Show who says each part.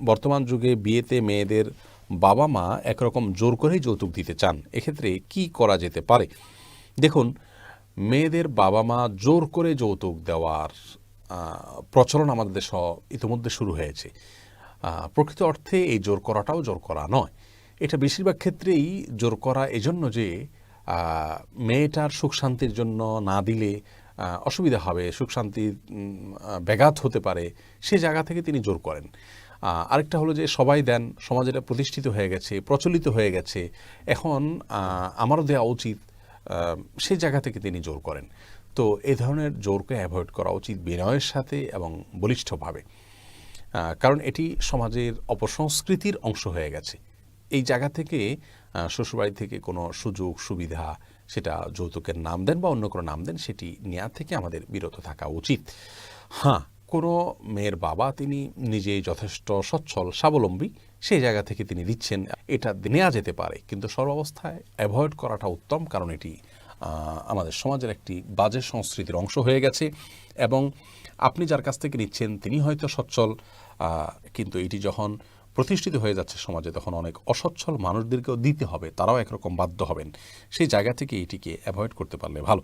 Speaker 1: বর্তমান যুগে বিয়েতে মেয়েদের বাবা মা একরকম জোর করেই যৌতুক দিতে চান। এক্ষেত্রে কি করা যেতে পারে? দেখুন, মেয়েদের বাবা মা জোর করে যৌতুক দেওয়ার প্রচলন আমাদের দেশে ইতিমধ্যে শুরু হয়েছে। প্রকৃত অর্থে এই জোর করাটাও জোর করা নয়। এটা বেশিরভাগ ক্ষেত্রেই জোর করা এজন্য যে মেয়েটার সুখ শান্তির জন্য না দিলে অসুবিধা হবে, সুখ শান্তির ব্যাঘাত হতে পারে, সে জায়গা থেকে তিনি জোর করেন। আরেকটা হলো যে সবাই দেন, সমাজে এটা প্রতিষ্ঠিত হয়ে গেছে, প্রচলিত হয়ে গেছে, এখন আমারও দেওয়া উচিত, সেই জায়গা থেকে তিনি জোর করেন। তো এই ধরনের জোরকে অ্যাভয়েড করা উচিত বিনয়ের সাথে এবং বলিষ্ঠভাবে, কারণ এটি সমাজের অপসংস্কৃতির অংশ হয়ে গেছে। এই জায়গা থেকে শ্বশুরবাড়ি থেকে কোনো সুযোগ সুবিধা, সেটা যৌতুকের নাম দেন বা অন্য কোনো নাম দেন, সেটি নেওয়া থেকে আমাদের বিরত থাকা উচিত। হ্যাঁ, কোনো মেয়ের বাবা তিনি নিজেই যথেষ্ট সচ্ছল স্বাবলম্বী, সেই জায়গা থেকে তিনি দিচ্ছেন, এটা নেওয়া যেতে পারে, কিন্তু সর্বাবস্থায় অ্যাভয়েড করাটা উত্তম, কারণ এটি আমাদের সমাজের একটি বাজে সংস্কৃতির অংশ হয়ে গেছে। এবং আপনি যার কাছ থেকে নিচ্ছেন তিনি হয়তো সচ্ছল, কিন্তু এটি যখন প্রতিষ্ঠিত হয়ে যাচ্ছে সমাজে, তখন অনেক অসচ্ছল মানুষদেরকেও দিতে হবে, তারাও একরকম বাধ্য হবেন। সেই জায়গা থেকে এটিকে অ্যাভয়েড করতে পারলে ভালো।